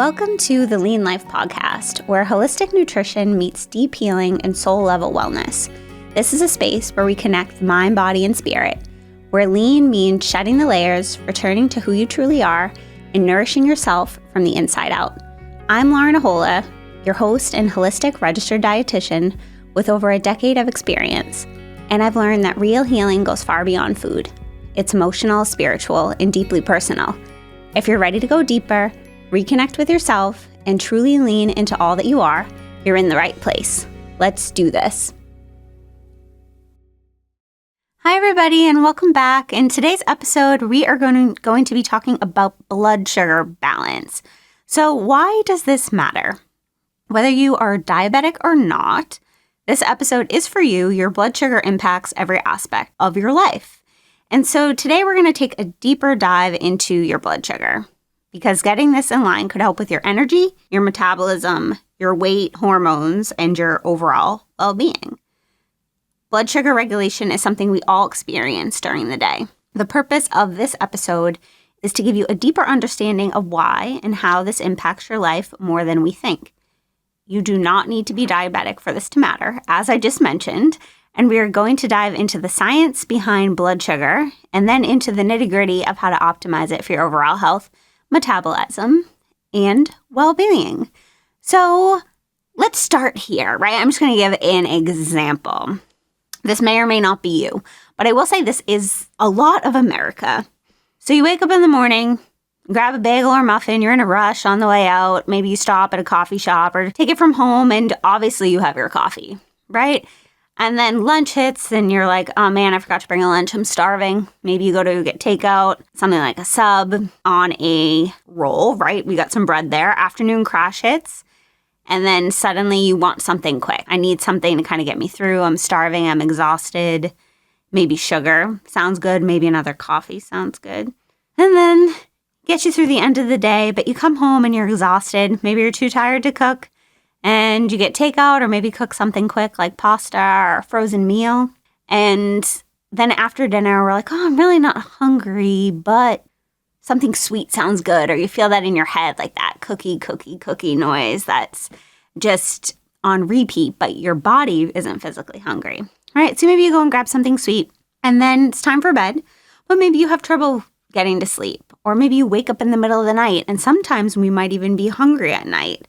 Welcome to the Lean Life podcast, where holistic nutrition meets deep healing and soul-level wellness. This is a space where we connect mind, body, and spirit, where lean means shedding the layers, returning to who you truly are, and nourishing yourself from the inside out. I'm Lauren Ahola, your host and holistic registered dietitian with over a decade of experience, and I've learned that real healing goes far beyond food. It's emotional, spiritual, and deeply personal. If you're ready to go deeper, reconnect with yourself, and truly lean into all that you are, you're in the right place. Let's do this. Hi, everybody, and welcome back. In today's episode, we are going to be talking about blood sugar balance. So why does this matter? Whether you are diabetic or not, this episode is for you. Your blood sugar impacts every aspect of your life. And so today we're going to take a deeper dive into your blood sugar, because getting this in line could help with your energy, your metabolism, your weight, hormones, and your overall well-being. Blood sugar regulation is something we all experience during the day. The purpose of this episode is to give you a deeper understanding of why and how this impacts your life more than we think. You do not need to be diabetic for this to matter, as I just mentioned, and we are going to dive into the science behind blood sugar and then into the nitty-gritty of how to optimize it for your overall health, metabolism, and well-being. So let's start here, right? I'm just going to give an example. This may or may not be you, but I will say this is a lot of America. So you wake up in the morning, grab a bagel or muffin, you're in a rush on the way out, maybe you stop at a coffee shop or take it from home, and obviously you have your coffee, right? And then lunch hits and you're like, oh man, I forgot to bring a lunch. I'm starving. Maybe you go to get takeout, something like a sub on a roll, right? We got some bread there. Afternoon crash hits. And then suddenly you want something quick. I need something to kind of get me through. I'm starving. I'm exhausted. Maybe sugar sounds good. Maybe another coffee sounds good. And then get you through the end of the day, but you come home and you're exhausted. Maybe you're too tired to cook. And you get takeout or maybe cook something quick like pasta or a frozen meal. And then after dinner, we're like, oh, I'm really not hungry, but something sweet sounds good. Or you feel that in your head, like that cookie noise that's just on repeat, but your body isn't physically hungry. All right, so maybe you go and grab something sweet and then it's time for bed, but maybe you have trouble getting to sleep. Or maybe you wake up in the middle of the night, and sometimes we might even be hungry at night.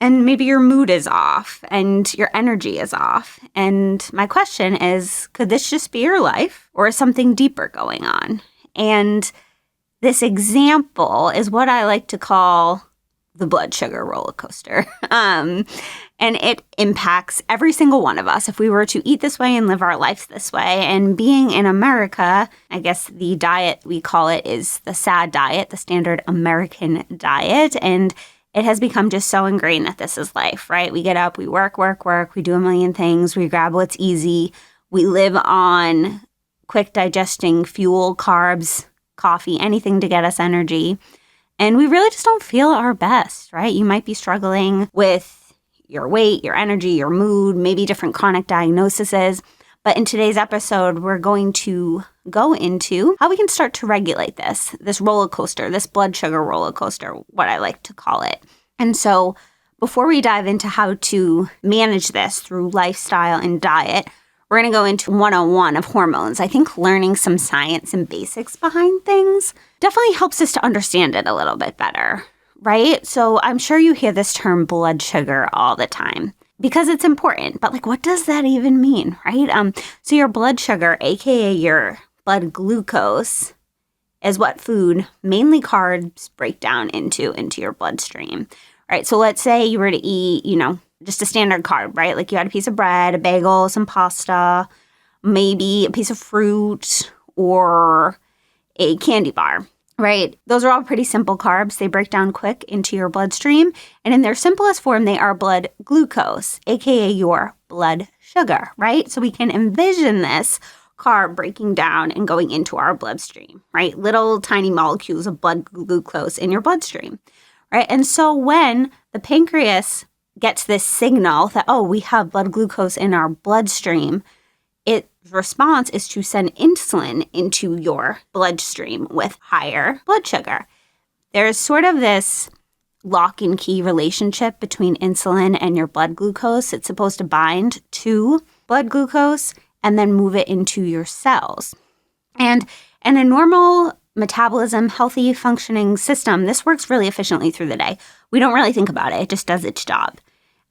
And maybe your mood is off and your energy is off. And my question is, could this just be your life, or is something deeper going on? And this example is what I like to call the blood sugar roller coaster. And it impacts every single one of us if we were to eat this way and live our lives this way. And being in America, I guess the diet we call it is the SAD diet, the standard American diet. And it has become just so ingrained that this is life, right? We get up, we work, we do a million things, we grab what's easy, we live on quick digesting fuel, carbs, coffee, anything to get us energy. And we really just don't feel our best, right? You might be struggling with your weight, your energy, your mood, maybe different chronic diagnoses. But in today's episode, we're going to go into how we can start to regulate this roller coaster, this blood sugar roller coaster, what I like to call it. And so before we dive into how to manage this through lifestyle and diet, we're going to go into 101 of hormones. I think learning some science and basics behind things definitely helps us to understand it a little bit better, right? So I'm sure you hear this term blood sugar all the time, because it's important, but like, what does that even mean, right? So your blood sugar, aka your blood glucose, is what food, mainly carbs, break down into your bloodstream, right? So let's say you were to eat, just a standard carb, right? Like you had a piece of bread, a bagel, some pasta, maybe a piece of fruit or a candy bar. Right? Those are all pretty simple carbs. They break down quick into your bloodstream. And in their simplest form, they are blood glucose, aka your blood sugar, right? So we can envision this carb breaking down and going into our bloodstream, right? Little tiny molecules of blood glucose in your bloodstream, right? And so when the pancreas gets this signal that, oh, we have blood glucose in our bloodstream, its response is to send insulin into your bloodstream with higher blood sugar. There's sort of this lock and key relationship between insulin and your blood glucose. It's supposed to bind to blood glucose and then move it into your cells. And in a normal metabolism, healthy functioning system, this works really efficiently through the day. We don't really think about it. It just does its job.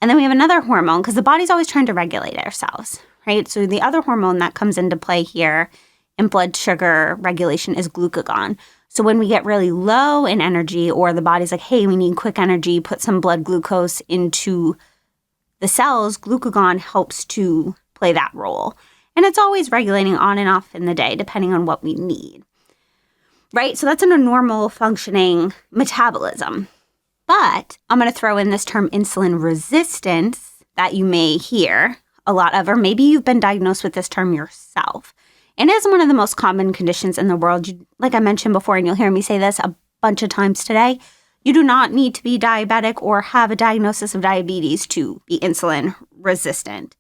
And then we have another hormone because the body's always trying to regulate ourselves, right? So the other hormone that comes into play here in blood sugar regulation is glucagon. So when we get really low in energy or the body's like, hey, we need quick energy, put some blood glucose into the cells, glucagon helps to play that role. And it's always regulating on and off in the day, depending on what we need, right? So that's in a normal functioning metabolism. But I'm going to throw in this term insulin resistance that you may hear a lot of, or maybe you've been diagnosed with this term yourself. And it is one of the most common conditions in the world. Like I mentioned before, and you'll hear me say this a bunch of times today, you do not need to be diabetic or have a diagnosis of diabetes to be insulin resistant.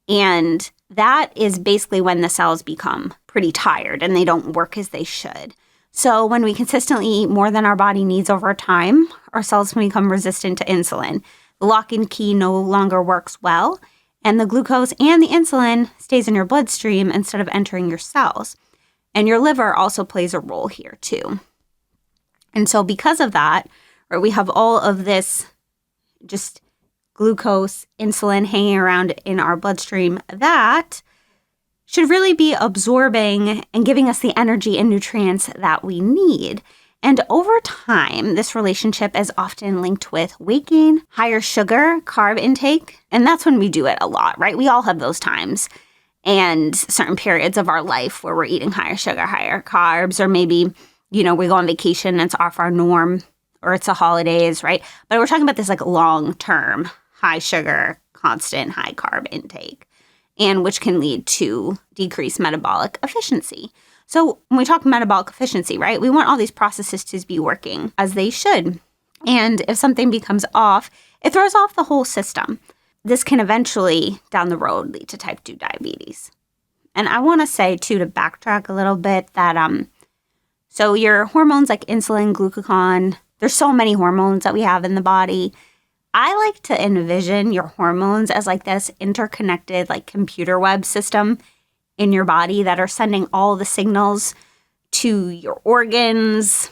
And that is basically when the cells become pretty tired and they don't work as they should. So when we consistently eat more than our body needs over time, our cells can become resistant to insulin. The lock and key no longer works well, and the glucose and the insulin stays in your bloodstream instead of entering your cells. And your liver also plays a role here too. And so because of that, right, we have all of this just glucose, insulin hanging around in our bloodstream that should really be absorbing and giving us the energy and nutrients that we need. And over time, this relationship is often linked with weight gain, higher sugar, carb intake, and that's when we do it a lot, right? We all have those times and certain periods of our life where we're eating higher sugar, higher carbs, or maybe, we go on vacation and it's off our norm, or it's the holidays, right? But we're talking about this like long-term, high sugar, constant, high carb intake, and which can lead to decreased metabolic efficiency. So when we talk metabolic efficiency, right, we want all these processes to be working as they should. And if something becomes off, it throws off the whole system. This can eventually, down the road, lead to type 2 diabetes. And I want to say, too, to backtrack a little bit, that so your hormones like insulin, glucagon, there's so many hormones that we have in the body. I like to envision your hormones as like this interconnected like computer web system in your body that are sending all the signals to your organs,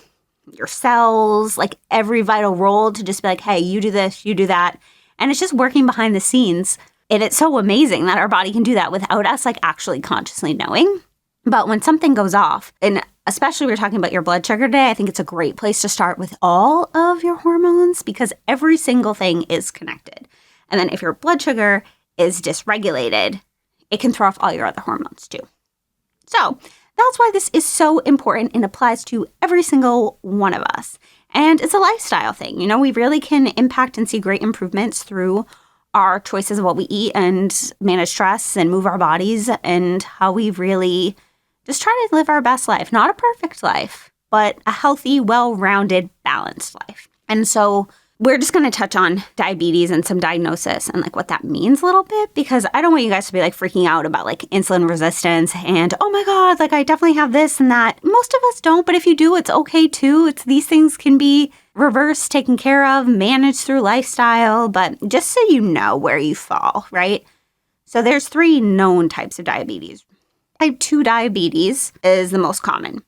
your cells, like every vital role to just be like, hey, you do this, you do that. And it's just working behind the scenes. And it's so amazing that our body can do that without us like actually consciously knowing. But when something goes off, and especially we're talking about your blood sugar today, I think it's a great place to start with all of your hormones because every single thing is connected. And then if your blood sugar is dysregulated, it can throw off all your other hormones too. So that's why this is so important and applies to every single one of us. And it's a lifestyle thing. We really can impact and see great improvements through our choices of what we eat and manage stress and move our bodies and how we really just try to live our best life. Not a perfect life, but a healthy, well-rounded, balanced life. And so we're just going to touch on diabetes and some diagnosis and like what that means a little bit, because I don't want you guys to be like freaking out about like insulin resistance and, oh my God, like I definitely have this and that. Most of us don't, but if you do, it's okay too. These things can be reversed, taken care of, managed through lifestyle, but just so you know where you fall, right? So there's 3 known types of diabetes. Type 2 diabetes is the most common.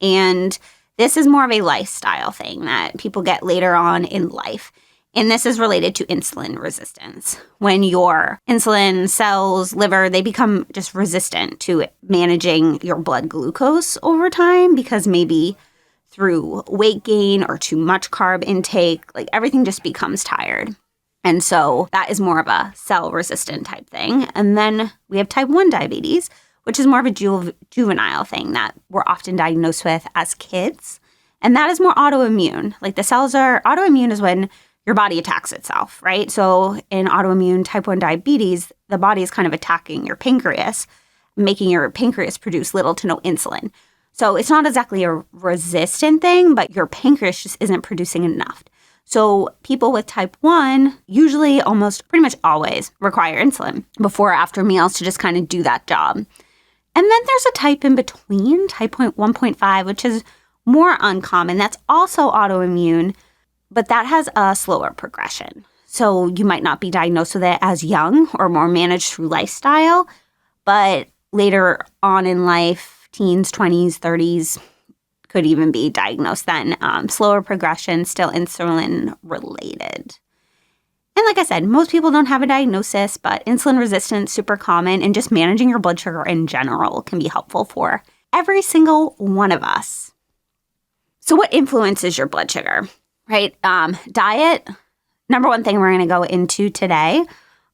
And this is more of a lifestyle thing that people get later on in life. And this is related to insulin resistance. When your insulin cells, liver, they become just resistant to managing your blood glucose over time because maybe through weight gain or too much carb intake, like everything just becomes tired. And so that is more of a cell resistant type thing. And then we have type 1 diabetes, which is more of a juvenile thing that we're often diagnosed with as kids. And that is more autoimmune. Like the cells are, autoimmune is when your body attacks itself, right? So in autoimmune type 1 diabetes, the body is kind of attacking your pancreas, making your pancreas produce little to no insulin. So it's not exactly a resistant thing, but your pancreas just isn't producing enough. So people with type 1 usually almost pretty much always require insulin before or after meals to just kind of do that job. And then there's a type in between, type 1.5, which is more uncommon. That's also autoimmune, But that has a slower progression. So you might not be diagnosed with it as young or more managed through lifestyle, but later on in life, teens, 20s, 30s, could even be diagnosed then. Slower progression, still insulin related. And like I said, most people don't have a diagnosis, but insulin resistance, super common, and just managing your blood sugar in general can be helpful for every single one of us. So what influences your blood sugar, right? Diet, number one thing we're going to go into today.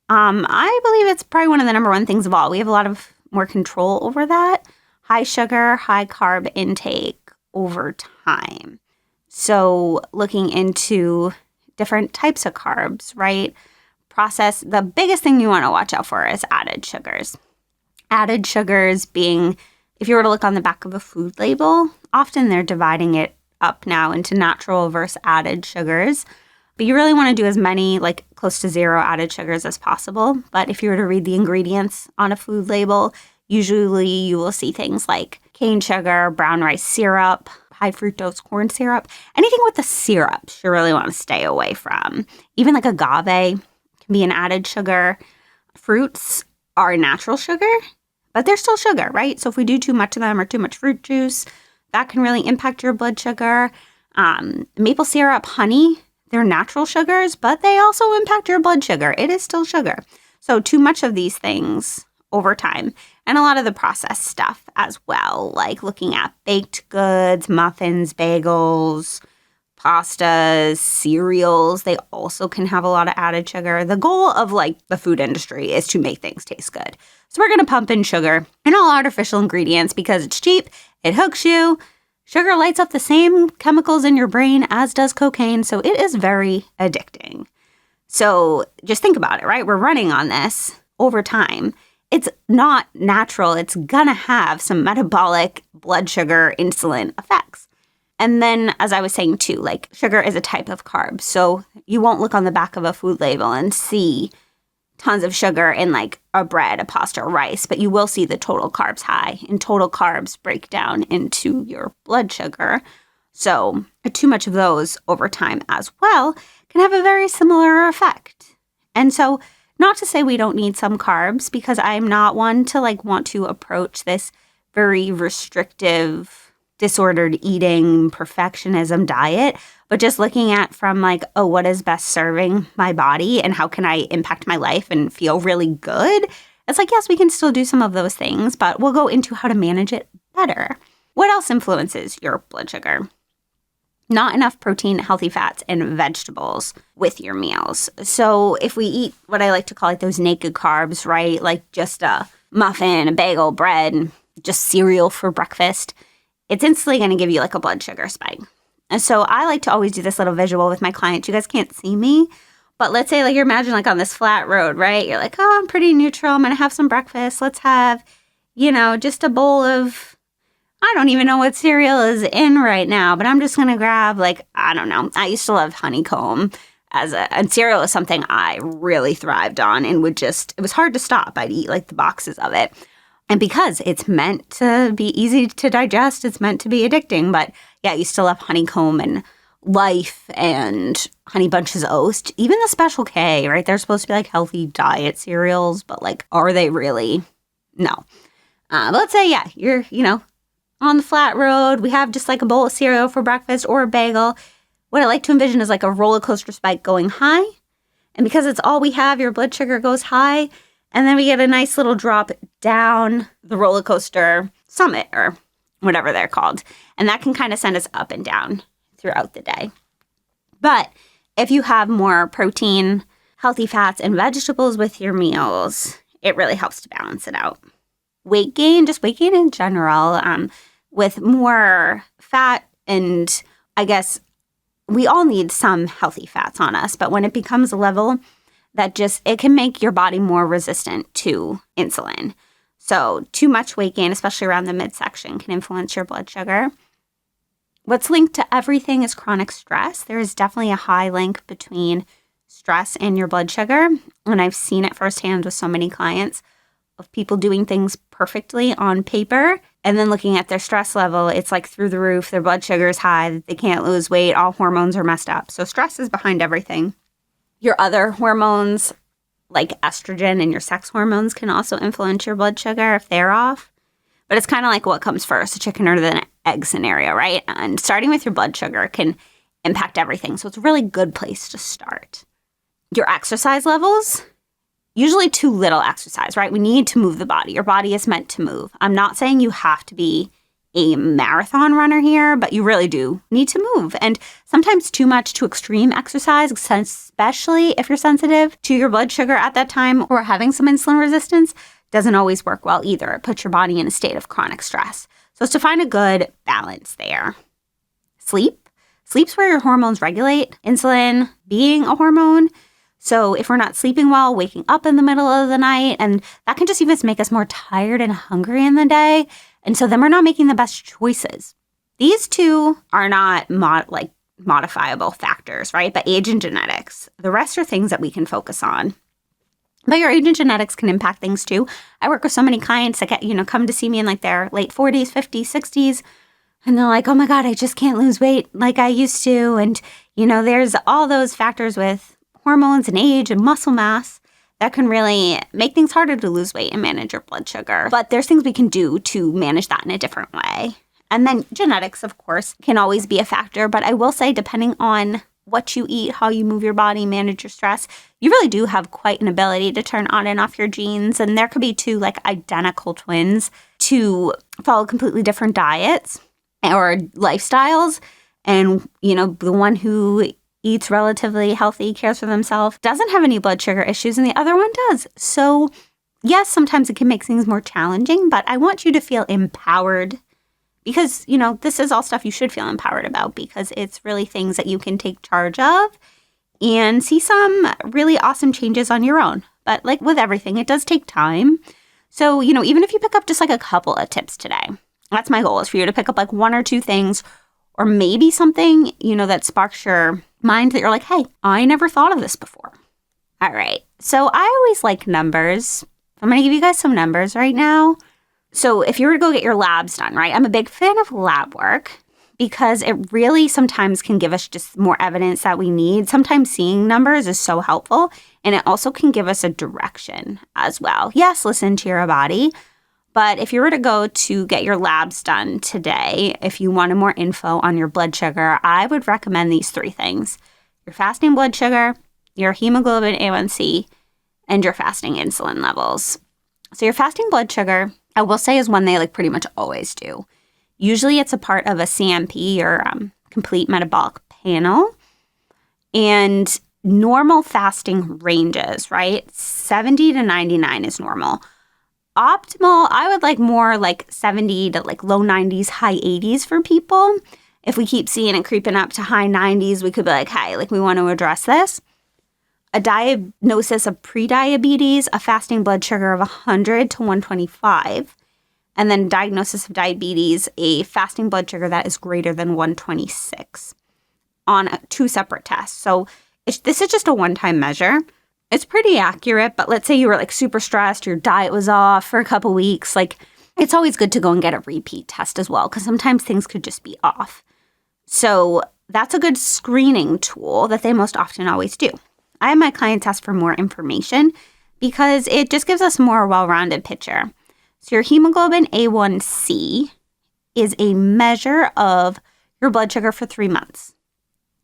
I believe it's probably one of the number one things of all. We have a lot of more control over that. High sugar, high carb intake over time. So looking into different types of carbs, right? The biggest thing you want to watch out for is added sugars. Added sugars being, if you were to look on the back of a food label, often they're dividing it up now into natural versus added sugars. But you really want to do as many, like close to zero added sugars as possible. But if you were to read the ingredients on a food label, usually you will see things like cane sugar, brown rice syrup, high fructose corn syrup. Anything with the syrups you really want to stay away from. Even like agave can be an added sugar. Fruits are a natural sugar, but they're still sugar, right? So if we do too much of them or too much fruit juice, that can really impact your blood sugar. Maple syrup, honey, they're natural sugars, but they also impact your blood sugar. It is still sugar. So too much of these things over time. And a lot of the processed stuff as well, like looking at baked goods, muffins, bagels, pastas, cereals. They also can have a lot of added sugar. The goal of like the food industry is to make things taste good. So we're going to pump in sugar and all artificial ingredients because it's cheap, it hooks you. Sugar lights up the same chemicals in your brain as does cocaine, so it is very addicting. So just think about it, right? We're running on this over time. It's not natural. It's going to have some metabolic blood sugar insulin effects. And then, as I was saying too, like sugar is a type of carb. So you won't look on the back of a food label and see tons of sugar in like a bread, a pasta, or rice, but you will see the total carbs high, and total carbs break down into your blood sugar. So too much of those over time as well can have a very similar effect. And so not to say we don't need some carbs, because I'm not one to like want to approach this very restrictive, disordered eating, perfectionism diet, but just looking at from like, oh, what is best serving my body and how can I impact my life and feel really good? It's like, yes, we can still do some of those things, but we'll go into how to manage it better. What else influences your blood sugar? Not enough protein, healthy fats, and vegetables with your meals. So if we eat what I like to call like those naked carbs, right? Like just a muffin, a bagel, bread, just cereal for breakfast, it's instantly going to give you like a blood sugar spike. And so I like to always do this little visual with my clients. You guys can't see me, but let's say like you're imagining like on this flat road, right? You're like, oh, I'm pretty neutral. I'm going to have some breakfast. Let's have, just a bowl of, I don't even know what cereal is in right now, but I'm just going to grab like, I don't know. I used to love honeycomb and cereal is something I really thrived on and it was hard to stop. I'd eat like the boxes of it. And because it's meant to be easy to digest, it's meant to be addicting. But yeah, you still have honeycomb and Life and Honey Bunches of Oats, even the Special K, right? They're supposed to be like healthy diet cereals, but like, are they really? No. But let's say, yeah, you're, on the flat road. We have just like a bowl of cereal for breakfast or a bagel. What I like to envision is like a roller coaster spike going high. And because it's all we have, your blood sugar goes high. And then we get a nice little drop down the roller coaster summit or whatever they're called. And that can kind of send us up and down throughout the day. But if you have more protein, healthy fats, and vegetables with your meals, it really helps to balance it out. Weight gain, just weight gain in general, with more fat, and I guess we all need some healthy fats on us, but when it becomes a level that it can make your body more resistant to insulin. So too much weight gain, especially around the midsection, can influence your blood sugar. What's linked to everything is chronic stress. There is definitely a high link between stress and your blood sugar, and I've seen it firsthand with so many clients of people doing things perfectly on paper And then looking at their stress level, it's like through the roof. Their blood sugar is high. They can't lose weight. All hormones are messed up. So stress is behind everything. Your other hormones, like estrogen and your sex hormones, can also influence your blood sugar if they're off. But it's kind of like what comes first, the chicken or the egg scenario, right? And starting with your blood sugar can impact everything. So it's a really good place to start. Your exercise levels, usually too little exercise, right? We need to move the body. Your body is meant to move. I'm not saying you have to be a marathon runner here, but you really do need to move. And sometimes too much to extreme exercise, especially if you're sensitive to your blood sugar at that time or having some insulin resistance, doesn't always work well either. It puts your body in a state of chronic stress. So it's to find a good balance there. Sleep. Sleep's where your hormones regulate. Insulin being a hormone. So if we're not sleeping well, waking up in the middle of the night, and that can just even make us more tired and hungry in the day. And so then we're not making the best choices. These two are not modifiable factors, right? But age and genetics. The rest are things that we can focus on. But your age and genetics can impact things too. I work with so many clients that come to see me in like their late 40s, 50s, 60s. And they're like, oh my God, I just can't lose weight like I used to. And, there's all those factors with hormones and age and muscle mass that can really make things harder to lose weight and manage your blood sugar. But there's things we can do to manage that in a different way. And then genetics, of course, can always be a factor. But I will say, depending on what you eat, how you move your body, manage your stress, you really do have quite an ability to turn on and off your genes. And there could be two identical twins to follow completely different diets or lifestyles. And, the one who eats relatively healthy, cares for themselves, doesn't have any blood sugar issues, and the other one does. So yes, sometimes it can make things more challenging, but I want you to feel empowered because, this is all stuff you should feel empowered about because it's really things that you can take charge of and see some really awesome changes on your own. But like with everything, it does take time. So, even if you pick up just a couple of tips today, that's my goal, is for you to pick up one or two things or maybe something, that sparks your mind that you're like, hey, I never thought of this before. All right. So I always like numbers. I'm going to give you guys some numbers right now. So if you were to go get your labs done, right, I'm a big fan of lab work because it really sometimes can give us just more evidence that we need. Sometimes seeing numbers is so helpful, and it also can give us a direction as well. Yes, listen to your body. But if you were to go to get your labs done today, if you wanted more info on your blood sugar, I would recommend these three things: your fasting blood sugar, your hemoglobin A1C, and your fasting insulin levels. So your fasting blood sugar, I will say, is one they pretty much always do. Usually it's a part of a CMP or complete metabolic panel. And normal fasting ranges, right? 70 to 99 is normal. Optimal, I would like more 70 to low 90s, high 80s for people. If we keep seeing it creeping up to high 90s, we could be like, hey, we want to address this. A diagnosis of prediabetes, a fasting blood sugar of 100 to 125. And then diagnosis of diabetes, a fasting blood sugar that is greater than 126 on two separate tests. So this is just a one-time measure. It's pretty accurate, but let's say you were super stressed, your diet was off for a couple weeks. It's always good to go and get a repeat test as well, because sometimes things could just be off. So that's a good screening tool that they most often always do. I have my clients ask for more information because it just gives us a more well-rounded picture. So your hemoglobin A1C is a measure of your blood sugar for 3 months.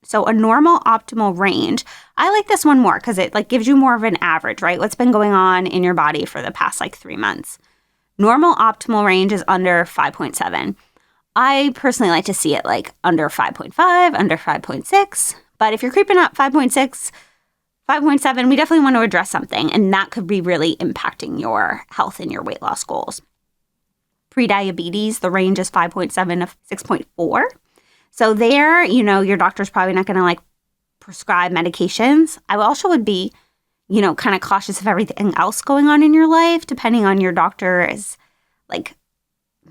So a normal optimal range, I like this one more because it gives you more of an average, right? What's been going on in your body for the past 3 months. Normal optimal range is under 5.7. I personally like to see it under 5.5, under 5.6. But if you're creeping up 5.6, 5.7, we definitely want to address something. And that could be really impacting your health and your weight loss goals. Prediabetes, the range is 5.7 to 6.4. So there, your doctor's probably not going to prescribe medications. I also would be, kind of cautious of everything else going on in your life, depending on your doctor's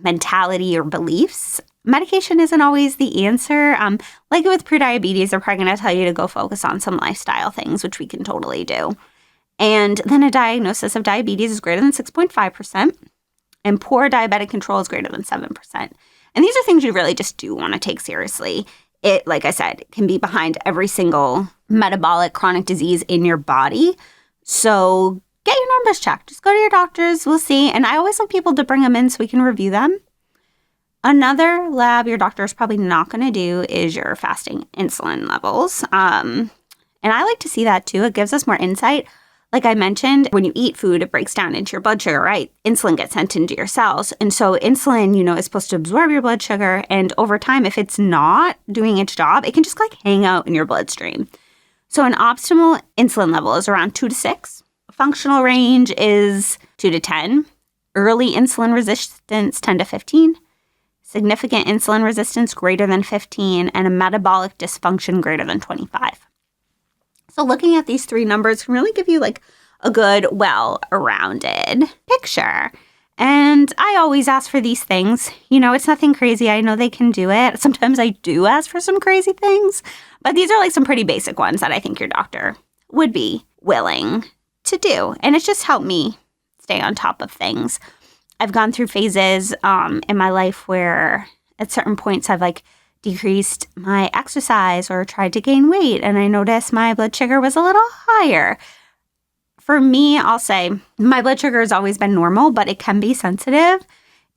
mentality or beliefs. Medication isn't always the answer. With prediabetes, they're probably going to tell you to go focus on some lifestyle things, which we can totally do. And then a diagnosis of diabetes is greater than 6.5%. and poor diabetic control is greater than 7%. And these are things you really just do want to take seriously. It, like I said, can be behind every single metabolic chronic disease in your body. So get your numbers checked. Just go to your doctors. We'll see. And I always like people to bring them in so we can review them. Another lab your doctor is probably not going to do is your fasting insulin levels. And I like to see that too. It gives us more insight. Like I mentioned, when you eat food, it breaks down into your blood sugar, right? Insulin gets sent into your cells. And so insulin, is supposed to absorb your blood sugar. And over time, if it's not doing its job, it can just hang out in your bloodstream. So an optimal insulin level is around 2 to 6. Functional range is 2 to 10. Early insulin resistance, 10 to 15. Significant insulin resistance greater than 15. And a metabolic dysfunction greater than 25. So looking at these 3 numbers can really give you a good, well-rounded picture. And I always ask for these things. It's nothing crazy. I know they can do it. Sometimes I do ask for some crazy things. But these are some pretty basic ones that I think your doctor would be willing to do. And it's just helped me stay on top of things. I've gone through phases in my life where at certain points I've decreased my exercise or tried to gain weight, and I noticed my blood sugar was a little higher. For me, I'll say my blood sugar has always been normal, but it can be sensitive.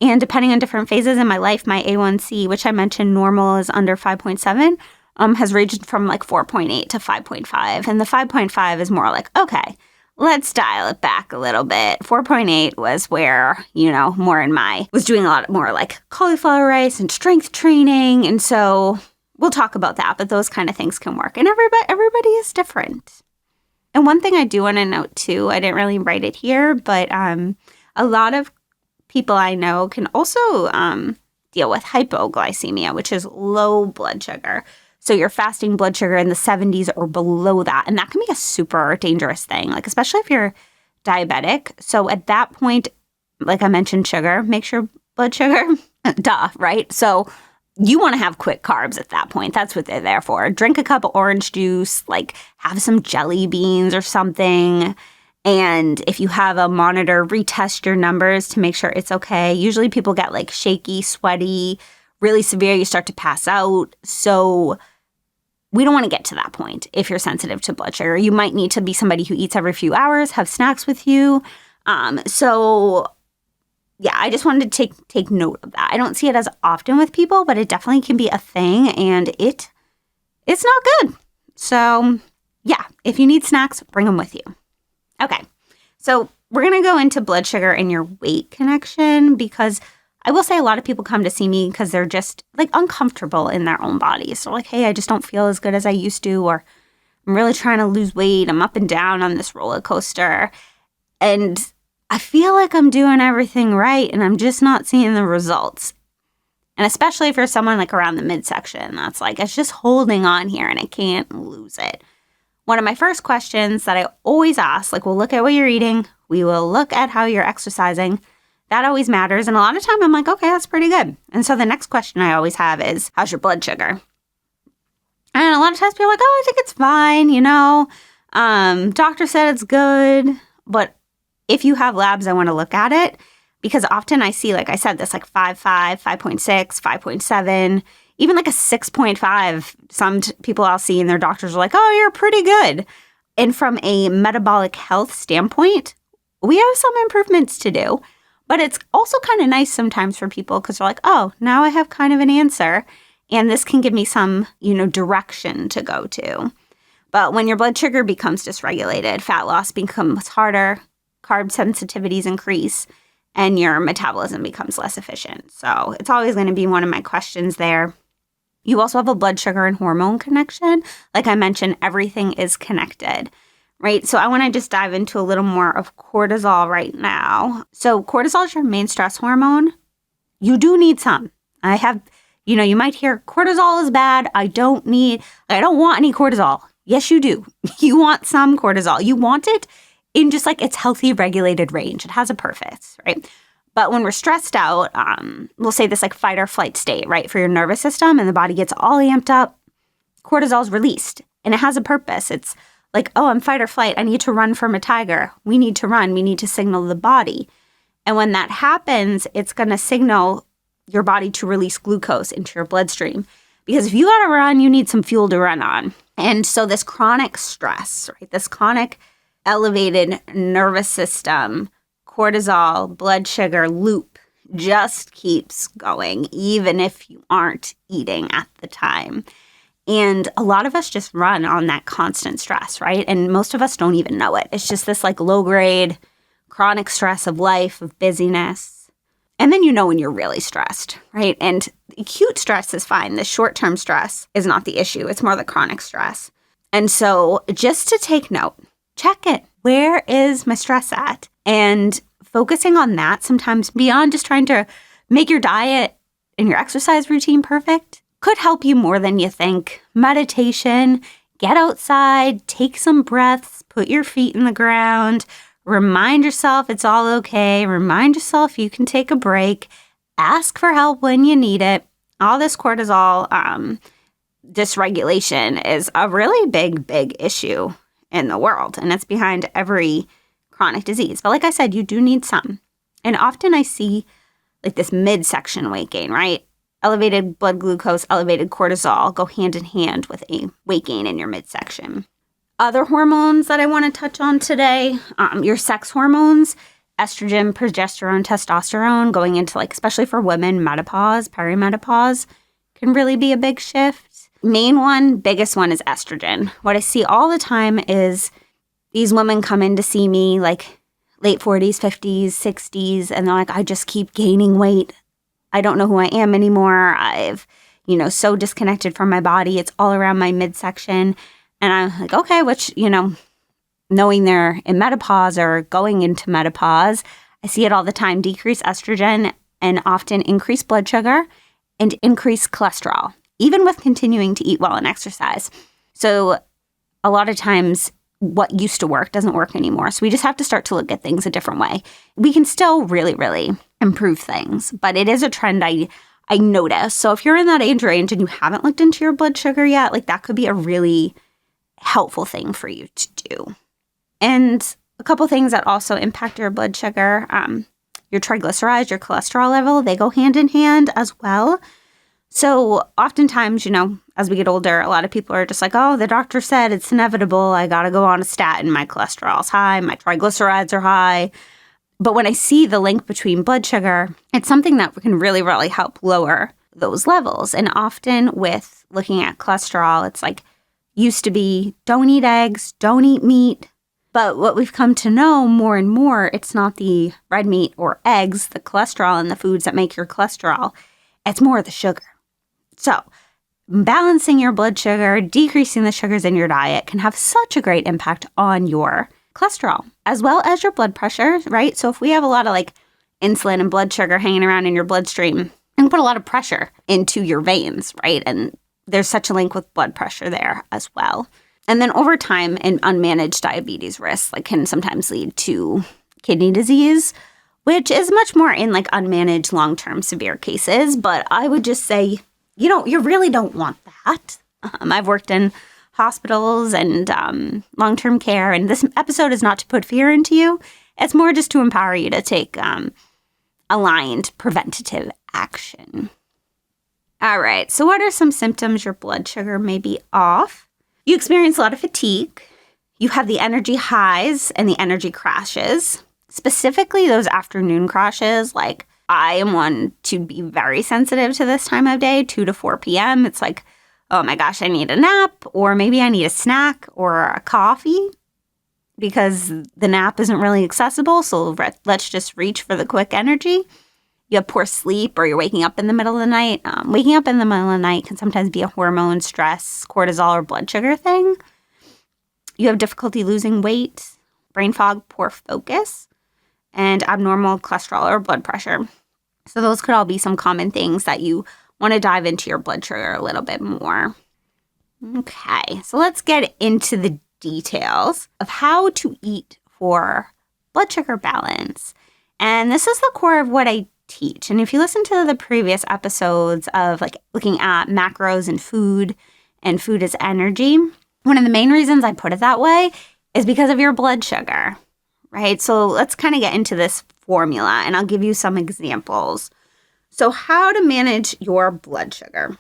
And depending on different phases in my life, my A1C, which I mentioned normal is under 5.7, has ranged from 4.8 to 5.5. And the 5.5 is more okay, let's dial it back a little bit. 4.8 was where, was doing a lot more cauliflower rice and strength training. And so we'll talk about that, but those kind of things can work. And everybody is different. And one thing I do want to note too, I didn't really write it here, but a lot of people I know can also deal with hypoglycemia, which is low blood sugar. So your fasting blood sugar in the 70s or below that. And that can be a super dangerous thing, especially if you're diabetic. So at that point, like I mentioned, sugar, make sure blood sugar, duh, right? So you want to have quick carbs at that point. That's what they're there for. Drink a cup of orange juice, have some jelly beans or something. And if you have a monitor, retest your numbers to make sure it's okay. Usually people get shaky, sweaty, really severe. You start to pass out. So we don't want to get to that point if you're sensitive to blood sugar. You might need to be somebody who eats every few hours, have snacks with you. Yeah, I just wanted to take note of that. I don't see it as often with people, but it definitely can be a thing, and it's not good. So yeah, if you need snacks, bring them with you. Okay, so we're going to go into blood sugar and your weight connection, because I will say a lot of people come to see me because they're just uncomfortable in their own bodies. So hey, I just don't feel as good as I used to, or I'm really trying to lose weight. I'm up and down on this roller coaster. And I feel like I'm doing everything right, and I'm just not seeing the results. And especially if you're someone around the midsection, that's it's just holding on here and I can't lose it. One of my first questions that I always ask, we'll look at what you're eating. We will look at how you're exercising. That always matters. And a lot of time I'm okay, that's pretty good. And so the next question I always have is, how's your blood sugar? And a lot of times people are I think it's fine, doctor said it's good. But if you have labs, I want to look at it, because often I see, I said, this 5.5, 5.6, 5.7, even a 6.5. Some people I'll see and their doctors are oh, you're pretty good. And from a metabolic health standpoint, we have some improvements to do. But it's also kind of nice sometimes for people because they're oh, now I have kind of an answer. And this can give me some, direction to go to. But when your blood sugar becomes dysregulated, fat loss becomes harder, carb sensitivities increase, and your metabolism becomes less efficient. So it's always going to be one of my questions there. You also have a blood sugar and hormone connection. Like I mentioned, everything is connected. Right? So I want to just dive into a little more of cortisol right now. So cortisol is your main stress hormone. You do need some. You might hear cortisol is bad. I don't want any cortisol. Yes, you do. You want some cortisol. You want it in just its healthy regulated range. It has a purpose, right? But when we're stressed out, we'll say this fight or flight state, right? For your nervous system, and the body gets all amped up, cortisol is released, and it has a purpose. It's oh, I'm fight or flight. I need to run from a tiger. We need to run. We need to signal the body. And when that happens, it's going to signal your body to release glucose into your bloodstream. Because if you got to run, you need some fuel to run on. And so this chronic stress, right, this chronic elevated nervous system, cortisol, blood sugar loop just keeps going, even if you aren't eating at the time. And a lot of us just run on that constant stress, right? And most of us don't even know it. It's just this like low-grade chronic stress of life, of busyness. And then you know when you're really stressed, right? And acute stress is fine. The short-term stress is not the issue. It's more the chronic stress. And so just to take note, check it. Where is my stress at? And focusing on that sometimes beyond just trying to make your diet and your exercise routine perfect could help you more than you think. Meditation, get outside, take some breaths, put your feet in the ground, remind yourself it's all okay, remind yourself you can take a break, ask for help when you need it. All this cortisol dysregulation is a really big issue in the world, and it's behind every chronic disease. But like I said, you do need some. And often I see like this midsection weight gain, right? Elevated blood glucose, elevated cortisol go hand in hand with a weight gain in your midsection. Other hormones that I want to touch on today, your sex hormones, estrogen, progesterone, testosterone, going into like, especially for women, menopause, perimenopause can really be a big shift. Biggest one is estrogen. What I see all the time is these women come in to see me like late 40s, 50s, 60s, and they're like, I just keep gaining weight. I don't know who I am anymore. I've, so disconnected from my body. It's all around my midsection. And I'm like, okay, which, knowing they're in menopause or going into menopause, I see it all the time. Decreased estrogen and often increased blood sugar and increased cholesterol, even with continuing to eat well and exercise. So a lot of times what used to work doesn't work anymore. So we just have to start to look at things a different way. We can still really, really improve things, but it is a trend I notice. So if you're in that age range and you haven't looked into your blood sugar yet, like that could be a really helpful thing for you to do. And a couple things that also impact your blood sugar, your triglycerides, your cholesterol level, they go hand in hand as well. So oftentimes, as we get older, a lot of people are just like, oh, the doctor said it's inevitable. I got to go on a statin. My cholesterol's high. My triglycerides are high. But when I see the link between blood sugar, it's something that can really, really help lower those levels. And often with looking at cholesterol, it's like used to be don't eat eggs, don't eat meat. But what we've come to know more and more, it's not the red meat or eggs, the cholesterol in the foods that make your cholesterol. It's more the sugar. So balancing your blood sugar, decreasing the sugars in your diet can have such a great impact on your cholesterol, as well as your blood pressure, right? So if we have a lot of like insulin and blood sugar hanging around in your bloodstream, it can put a lot of pressure into your veins, right? And there's such a link with blood pressure there as well. And then over time, an unmanaged diabetes risk can sometimes lead to kidney disease, which is much more in like unmanaged long-term severe cases. But I would just say, you really don't want that. I've worked in hospitals and long-term care, and this episode is not to put fear into you. It's more just to empower you to take aligned preventative action. All right, so what are some symptoms your blood sugar may be off? You experience a lot of fatigue. You have the energy highs and the energy crashes, specifically those afternoon crashes. Like I am one to be very sensitive to this time of day, 2 to 4 p.m. It's like, oh my gosh, I need a nap, or maybe I need a snack or a coffee because the nap isn't really accessible. So let's just reach for the quick energy. You have poor sleep, or you're waking up in the middle of the night. Waking up in the middle of the night can sometimes be a hormone, stress, cortisol, or blood sugar thing. You have difficulty losing weight, brain fog, poor focus, and abnormal cholesterol or blood pressure. So those could all be some common things that you want to dive into your blood sugar a little bit more. Okay, so let's get into the details of how to eat for blood sugar balance. And this is the core of what I teach. And if you listen to the previous episodes of like looking at macros and food as energy, one of the main reasons I put it that way is because of your blood sugar, right? So let's kind of get into this formula, and I'll give you some examples. So how to manage your blood sugar.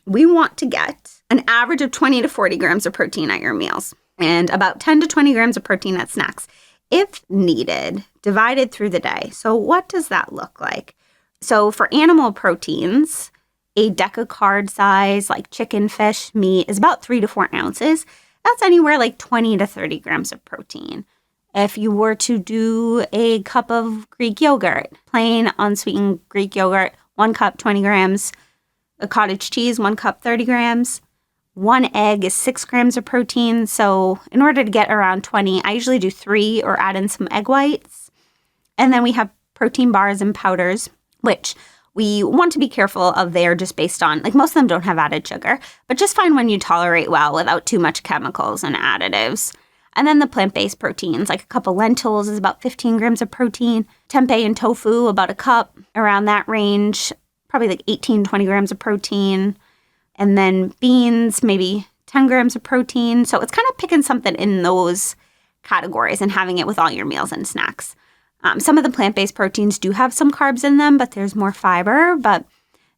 We want to get an average of 20 to 40 grams of protein at your meals and about 10 to 20 grams of protein at snacks, if needed, divided through the day. So what does that look like? So for animal proteins, a decacard size like chicken, fish, meat is about 3 to 4 ounces. That's anywhere like 20 to 30 grams of protein. If you were to do a cup of Greek yogurt, plain unsweetened Greek yogurt, 1 cup, 20 grams. A cottage cheese, 1 cup, 30 grams. 1 egg is 6 grams of protein. So in order to get around 20, I usually do 3 or add in some egg whites. And then we have protein bars and powders, which we want to be careful of there just based on, like most of them don't have added sugar, but just find one you tolerate well without too much chemicals and additives. And then the plant-based proteins, like a cup of lentils is about 15 grams of protein. Tempeh and tofu, about a cup, around that range, probably like 18, 20 grams of protein. And then beans, maybe 10 grams of protein. So it's kind of picking something in those categories and having it with all your meals and snacks. Some of the plant-based proteins do have some carbs in them, but there's more fiber. But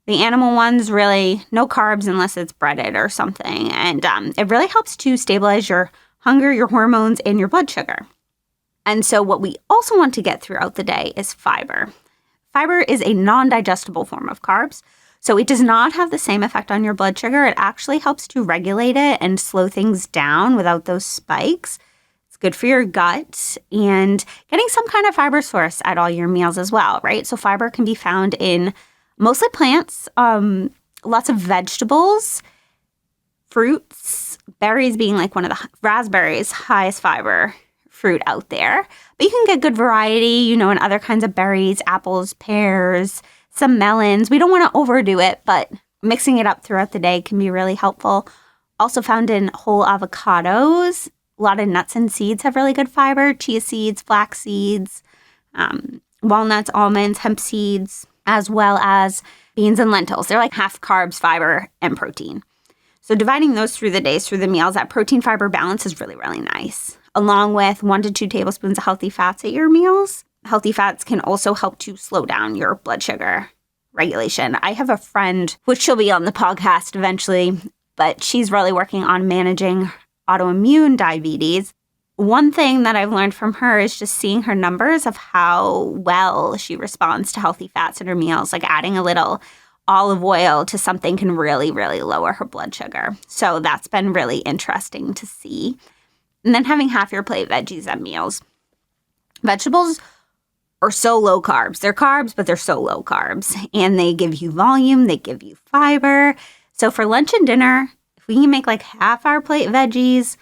the animal ones, really no carbs unless it's breaded or something. And it really helps to stabilize your hunger, your hormones, and your blood sugar. And so what we also want to get throughout the day is fiber. Fiber is a non-digestible form of carbs, so it does not have the same effect on your blood sugar. It actually helps to regulate it and slow things down without those spikes. It's good for your gut and getting some kind of fiber source at all your meals as well, right? So fiber can be found in mostly plants, lots of vegetables, fruits, berries being like one of the raspberries, highest fiber fruit out there. But you can get good variety, in other kinds of berries, apples, pears, some melons. We don't want to overdo it, but mixing it up throughout the day can be really helpful. Also found in whole avocados. A lot of nuts and seeds have really good fiber. Chia seeds, flax seeds, walnuts, almonds, hemp seeds, as well as beans and lentils. They're like half carbs, fiber, and protein. So dividing those through the days, through the meals, that protein fiber balance is really, really nice. Along with 1 to 2 tablespoons of healthy fats at your meals. Healthy fats can also help to slow down your blood sugar regulation. I have a friend, which she'll be on the podcast eventually, but she's really working on managing autoimmune diabetes. One thing that I've learned from her is just seeing her numbers of how well she responds to healthy fats in her meals, like adding a little olive oil to something can really, really lower her blood sugar. So that's been really interesting to see. And then having half your plate veggies at meals. Vegetables are so low carbs. They're carbs, but they're so low carbs. And they give you volume, they give you fiber. So for lunch and dinner, if we can make like half our plate veggies,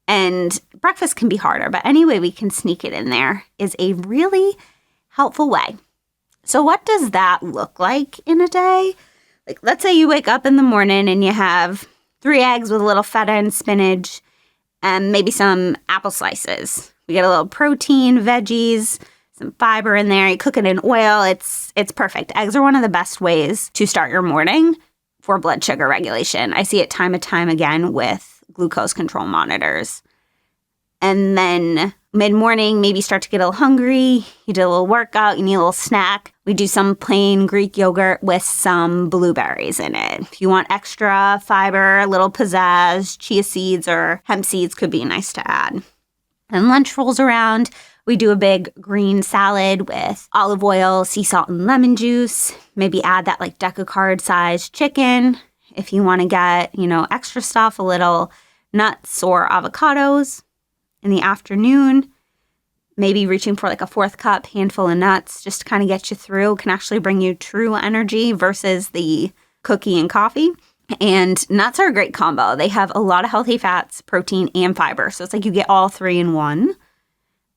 and breakfast can be harder, but any way we can sneak it in there is a really helpful way. So what does that look like in a day? Like, let's say you wake up in the morning and you have 3 eggs with a little feta and spinach and maybe some apple slices. We get a little protein, veggies, some fiber in there. You cook it in oil. It's perfect. Eggs are one of the best ways to start your morning for blood sugar regulation. I see it time and time again with glucose control monitors. And then mid-morning, maybe start to get a little hungry. You did a little workout, you need a little snack. We do some plain Greek yogurt with some blueberries in it. If you want extra fiber, a little pizzazz, chia seeds or hemp seeds could be nice to add. And lunch rolls around. We do a big green salad with olive oil, sea salt, and lemon juice. Maybe add that like decacard-sized chicken. If you want to get, extra stuff, a little nuts or avocados. In the afternoon, maybe reaching for like a 4th cup, handful of nuts, just to kind of get you through, can actually bring you true energy versus the cookie and coffee. And nuts are a great combo. They have a lot of healthy fats, protein, and fiber. So it's like you get all 3 in one.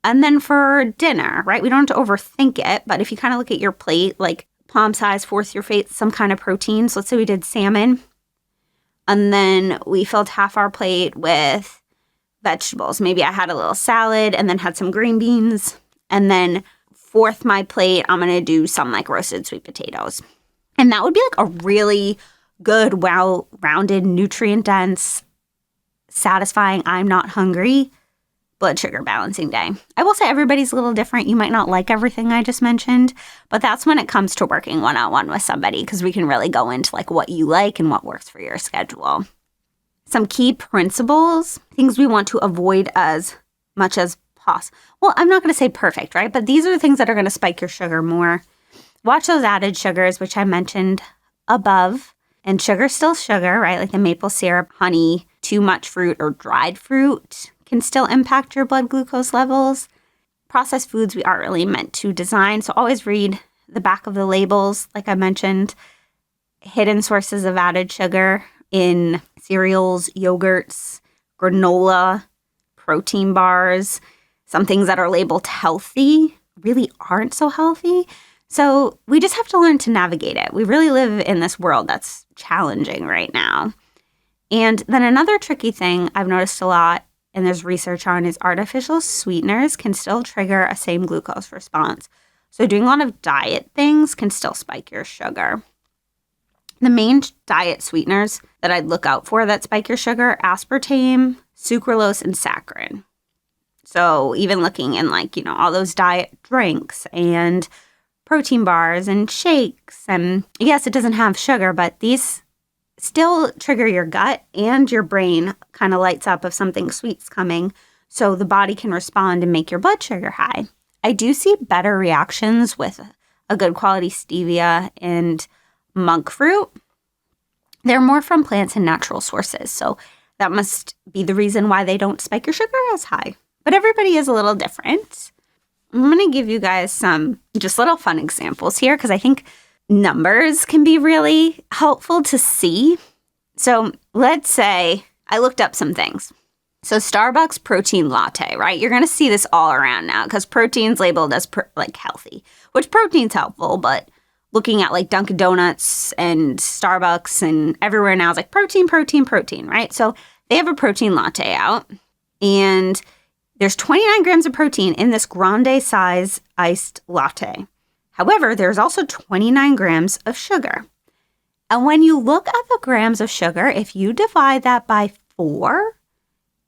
And then for dinner, right, we don't have to overthink it, but if you kind of look at your plate, like palm size, fourth your face, some kind of protein. So let's say we did salmon. And then we filled half our plate with vegetables. Maybe I had a little salad and then had some green beans. And then 4th my plate, I'm going to do some like roasted sweet potatoes. And that would be like a really good, well-rounded, nutrient-dense, satisfying, I'm not hungry blood sugar balancing day. I will say everybody's a little different. You might not like everything I just mentioned, but that's when it comes to working one-on-one with somebody, because we can really go into like what you like and what works for your schedule. Some key principles, things we want to avoid as much as possible. Well, I'm not going to say perfect, right? But these are the things that are going to spike your sugar more. Watch those added sugars, which I mentioned above. And sugar's still sugar, right? Like the maple syrup, honey, too much fruit or dried fruit can still impact your blood glucose levels. Processed foods we aren't really meant to design, so always read the back of the labels. Like I mentioned, hidden sources of added sugar in cereals, yogurts, granola, protein bars. Some things that are labeled healthy really aren't so healthy. So we just have to learn to navigate it. We really live in this world that's challenging right now. And then another tricky thing I've noticed a lot, and there's research on, is artificial sweeteners can still trigger a same glucose response. So doing a lot of diet things can still spike your sugar. The main diet sweeteners that I'd look out for that spike your sugar: aspartame, sucralose, and saccharin. So even looking in all those diet drinks and protein bars and shakes, and yes, it doesn't have sugar, but these still trigger your gut, and your brain kind of lights up if something sweet's coming, so the body can respond and make your blood sugar high. I do see better reactions with a good quality stevia and monk fruit. They're more from plants and natural sources, so that must be the reason why they don't spike your sugar as high. But everybody is a little different. I'm going to give you guys some just little fun examples here, because I think numbers can be really helpful to see. So let's say I looked up some things. So Starbucks protein latte, right? You're going to see this all around now, because protein's labeled as healthy, which protein's helpful, but looking at like Dunkin' Donuts and Starbucks and everywhere now is like protein, right? So they have a protein latte out, and there's 29 grams of protein in this grande size iced latte. However, there's also 29 grams of sugar. And when you look at the grams of sugar, if you divide that by 4,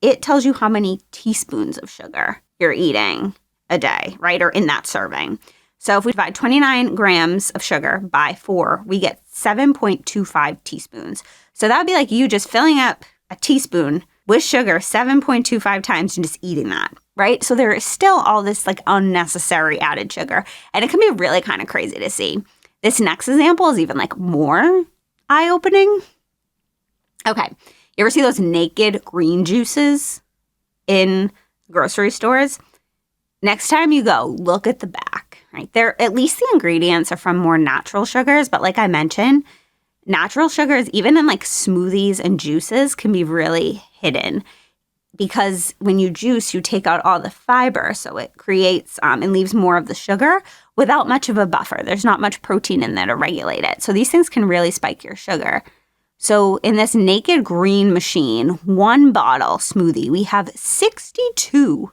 it tells you how many teaspoons of sugar you're eating a day, right? Or in that serving. So if we divide 29 grams of sugar by 4, we get 7.25 teaspoons. So that would be like you just filling up a teaspoon with sugar 7.25 times and just eating that, right? So there is still all this like unnecessary added sugar, and it can be really kind of crazy to see. This next example is even like more eye-opening. Okay, you ever see those naked green juices in grocery stores? Next time you go, look at the back, right? There, at least the ingredients are from more natural sugars, but like I mentioned, natural sugars, even in like smoothies and juices, can be really hidden, because when you juice, you take out all the fiber, so it creates and leaves more of the sugar without much of a buffer. There's not much protein in there to regulate it. So these things can really spike your sugar. So in this naked green machine, 1 bottle smoothie, we have 62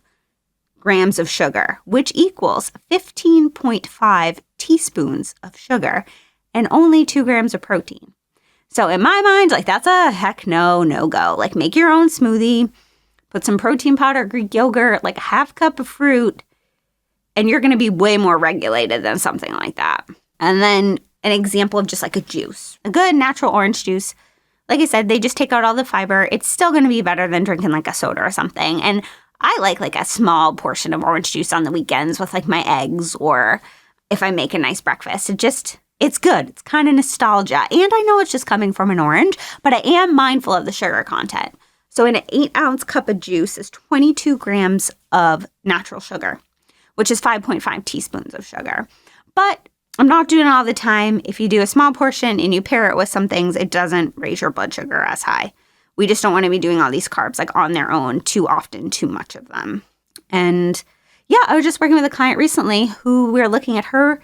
grams of sugar, which equals 15.5 teaspoons of sugar and only 2 grams of protein. So in my mind, like that's a heck no go. Like make your own smoothie, put some protein powder, Greek yogurt, like a half cup of fruit, and you're going to be way more regulated than something like that. And then an example of just like a juice, a good natural orange juice. Like I said, they just take out all the fiber. It's still going to be better than drinking like a soda or something. And I like a small portion of orange juice on the weekends with like my eggs, or if I make a nice breakfast. It's good. It's kind of nostalgia. And I know it's just coming from an orange, but I am mindful of the sugar content. So in an 8-ounce cup of juice is 22 grams of natural sugar, which is 5.5 teaspoons of sugar. But I'm not doing it all the time. If you do a small portion and you pair it with some things, it doesn't raise your blood sugar as high. We just don't want to be doing all these carbs like on their own too often, too much of them. And yeah, I was just working with a client recently who we were looking at her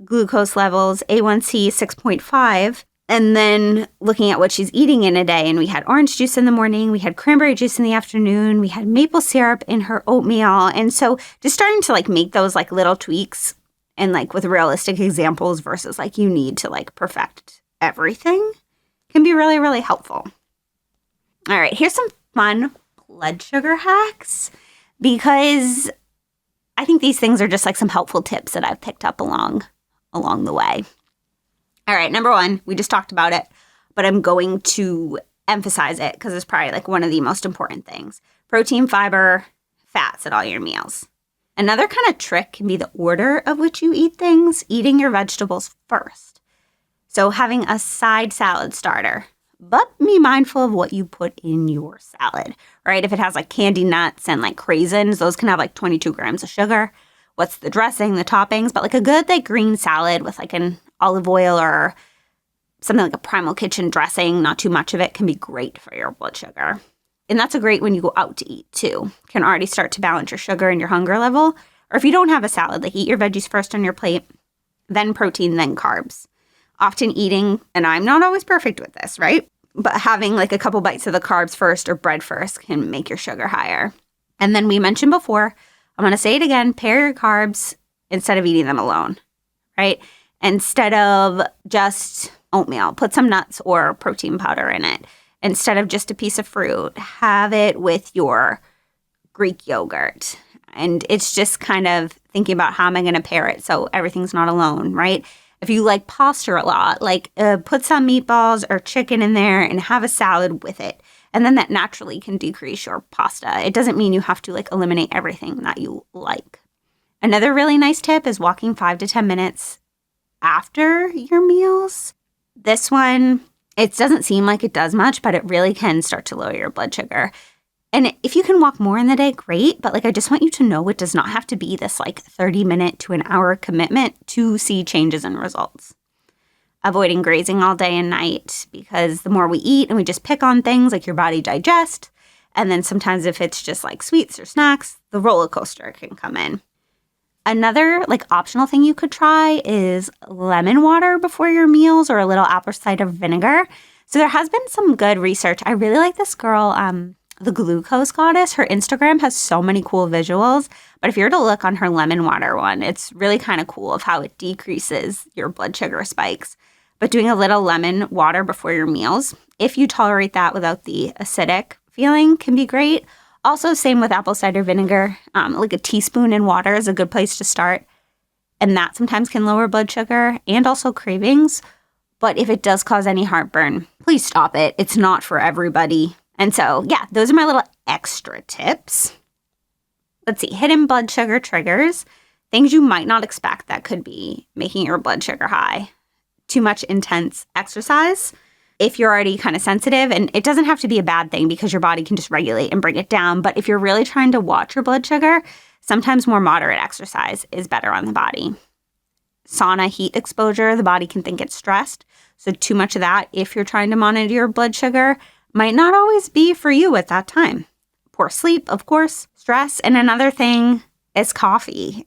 glucose levels, A1C 6.5, and then looking at what she's eating in a day. And we had orange juice in the morning, we had cranberry juice in the afternoon, we had maple syrup in her oatmeal. And so just starting to like make those like little tweaks and like with realistic examples versus like you need to like perfect everything can be really, really helpful. All right, here's some fun blood sugar hacks because I think these things are just like some helpful tips that I've picked up along the way. All right, number 1, we just talked about it, but I'm going to emphasize it because it's probably like one of the most important things. Protein, fiber, fats at all your meals. Another kind of trick can be the order of which you eat things, eating your vegetables first. So having a side salad starter, but be mindful of what you put in your salad, right? If it has like candy nuts and like craisins, those can have like 22 grams of sugar. What's the dressing, the toppings? But like a good like green salad with like an olive oil or something like a Primal Kitchen dressing, not too much of it, can be great for your blood sugar. And that's a great when you go out to eat too. Can already start to balance your sugar and your hunger level. Or if you don't have a salad, like eat your veggies first on your plate, then protein, then carbs. Often eating, and I'm not always perfect with this, right? But having like a couple bites of the carbs first or bread first can make your sugar higher. And then we mentioned before, I'm going to say it again, pair your carbs instead of eating them alone, right? Instead of just oatmeal, put some nuts or protein powder in it. Instead of just a piece of fruit, have it with your Greek yogurt. And it's just kind of thinking about how am I going to pair it so everything's not alone, right? If you like pasta a lot, like put some meatballs or chicken in there and have a salad with it. And then that naturally can decrease your pasta. It doesn't mean you have to like eliminate everything that you like. Another really nice tip is walking 5 to 10 minutes after your meals. This one, it doesn't seem like it does much, but it really can start to lower your blood sugar. And if you can walk more in the day, great. But like, I just want you to know it does not have to be this like 30-minute to an hour commitment to see changes and results. Avoiding grazing all day and night, because the more we eat and we just pick on things, like your body digests. And then sometimes if it's just like sweets or snacks, the roller coaster can come in. Another like optional thing you could try is lemon water before your meals or a little apple cider vinegar. So there has been some good research. I really like this girl, the Glucose Goddess. Her Instagram has so many cool visuals. But if you were to look on her lemon water one, it's really kind of cool of how it decreases your blood sugar spikes. But doing a little lemon water before your meals, if you tolerate that without the acidic feeling, can be great. Also, same with apple cider vinegar. Like a teaspoon in water is a good place to start. And that sometimes can lower blood sugar and also cravings. But if it does cause any heartburn, please stop it. It's not for everybody. And so, yeah, those are my little extra tips. Let's see, hidden blood sugar triggers. Things you might not expect that could be making your blood sugar high. Too much intense exercise. If you're already kind of sensitive, and it doesn't have to be a bad thing because your body can just regulate and bring it down. But if you're really trying to watch your blood sugar, sometimes more moderate exercise is better on the body. Sauna heat exposure, the body can think it's stressed. So too much of that, if you're trying to monitor your blood sugar, might not always be for you at that time. Poor sleep, of course, stress. And another thing is coffee.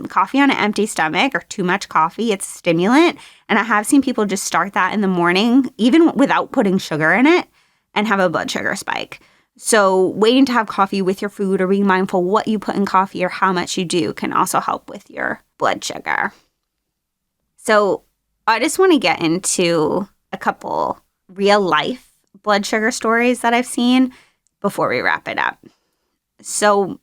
Coffee on an empty stomach or too much coffee, it's a stimulant. And I have seen people just start that in the morning, even without putting sugar in it, and have a blood sugar spike. So waiting to have coffee with your food or being mindful what you put in coffee or how much you do can also help with your blood sugar. So I just want to get into a couple real life blood sugar stories that I've seen before we wrap it up. So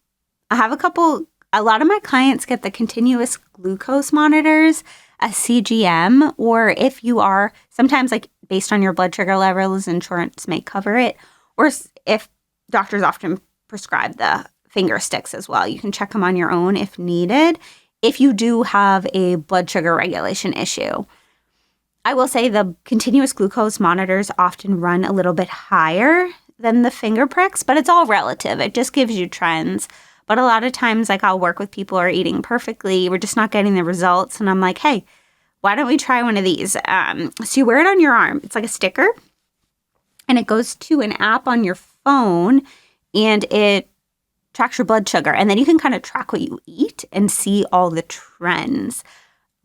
I have a lot of my clients get the continuous glucose monitors, a CGM, or if you are, sometimes like based on your blood sugar levels, insurance may cover it, or if doctors often prescribe the finger sticks as well. You can check them on your own if needed, if you do have a blood sugar regulation issue. I will say the continuous glucose monitors often run a little bit higher than the finger pricks, but it's all relative. It just gives you trends. But a lot of times, like I'll work with people who are eating perfectly. We're just not getting the results. And I'm like, hey, why don't we try one of these? So you wear it on your arm. It's like a sticker. And it goes to an app on your phone. And it tracks your blood sugar. And then you can kind of track what you eat and see all the trends.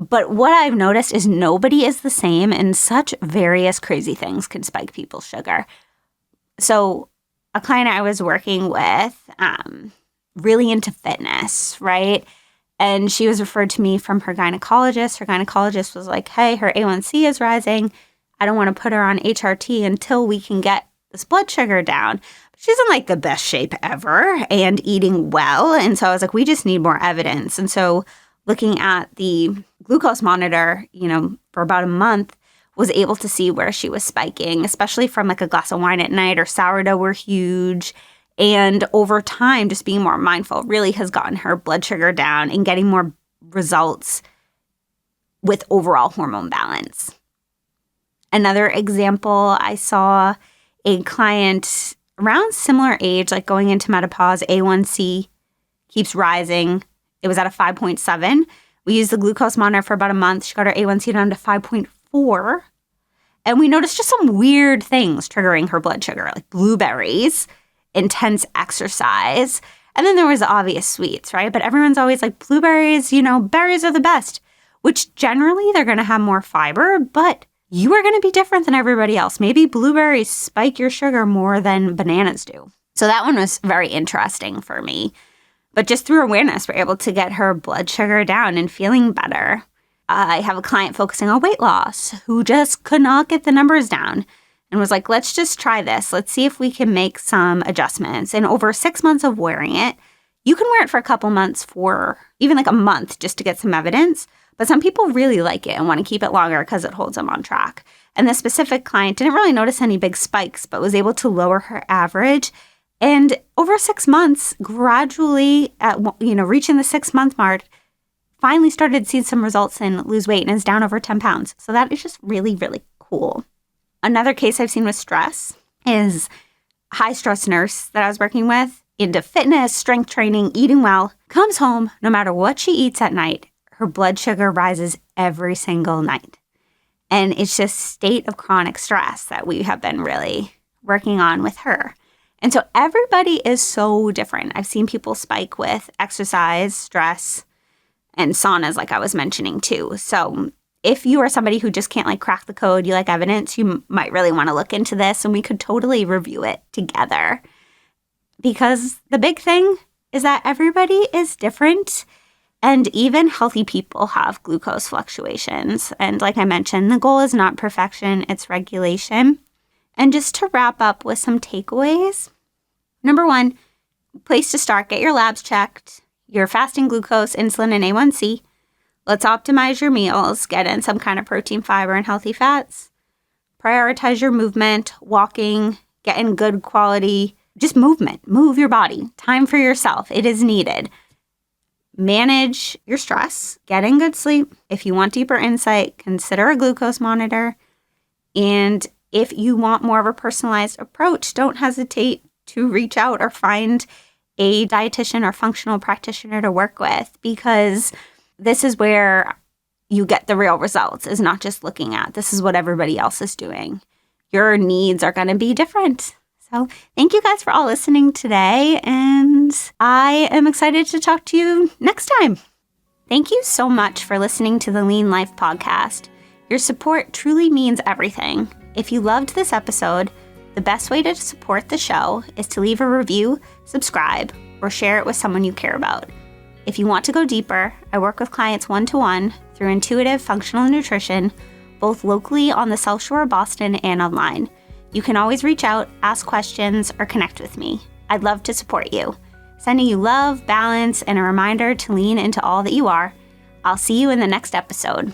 But what I've noticed is nobody is the same. And such various crazy things can spike people's sugar. So a client I was working with, really into fitness, right? And she was referred to me from her gynecologist. Her gynecologist was like, hey, her A1C is rising. I don't want to put her on HRT until we can get this blood sugar down. she's in like the best shape ever and eating well. And so I was like, we just need more evidence. And so looking at the glucose monitor, for about a month, was able to see where she was spiking, especially from like a glass of wine at night. Or sourdough were huge. And over time, just being more mindful really has gotten her blood sugar down and getting more results with overall hormone balance. Another example, I saw a client around similar age, like going into menopause, A1C keeps rising. It was at a 5.7. We used the glucose monitor for about a month. She got her A1C down to 5.4. And we noticed just some weird things triggering her blood sugar, like blueberries, intense exercise. And then there was the obvious sweets, right? But everyone's always like, blueberries, berries are the best, which generally they're going to have more fiber, but you are going to be different than everybody else. Maybe blueberries spike your sugar more than bananas do. So that one was very interesting for me. But just through awareness, we're able to get her blood sugar down and feeling better. I have a client focusing on weight loss who just could not get the numbers down and was like, let's just try this. Let's see if we can make some adjustments. And over 6 months of wearing it, you can wear it for a couple months, for even like a month, just to get some evidence. But some people really like it and want to keep it longer because it holds them on track. And this specific client didn't really notice any big spikes, but was able to lower her average. And over 6 months, gradually, reaching the 6-month mark, finally started seeing some results in lose weight and is down over 10 pounds. So that is just really, really cool. Another case I've seen with stress is a high stress nurse that I was working with, into fitness, strength training, eating well, comes home, no matter what she eats at night, her blood sugar rises every single night. And it's just state of chronic stress that we have been really working on with her. And so everybody is so different. I've seen people spike with exercise, stress, and saunas, like I was mentioning too. So if you are somebody who just can't crack the code, you like evidence, you might really want to look into this, and we could totally review it together. Because the big thing is that everybody is different, and even healthy people have glucose fluctuations. And like I mentioned, the goal is not perfection, it's regulation. And just to wrap up with some takeaways, number 1, place to start, get your labs checked, your fasting glucose, insulin, and A1C. Let's optimize your meals, get in some kind of protein, fiber, and healthy fats. Prioritize your movement, walking, get in good quality, just movement. Move your body. Time for yourself. It is needed. Manage your stress, get in good sleep. If you want deeper insight, consider a glucose monitor. And if you want more of a personalized approach, don't hesitate to reach out or find a dietitian or functional practitioner to work with, because this is where you get the real results, is not just looking at this is what everybody else is doing. Your needs are going to be different. So thank you guys for all listening today, and I am excited to talk to you next time. Thank you so much for listening to the Lean Life podcast. Your support truly means everything. If you loved this episode, the best way to support the show is to leave a review, subscribe, or share it with someone you care about. If you want to go deeper, I work with clients one-to-one through intuitive functional nutrition, both locally on the South Shore of Boston and online. You can always reach out, ask questions, or connect with me. I'd love to support you. Sending you love, balance, and a reminder to lean into all that you are. I'll see you in the next episode.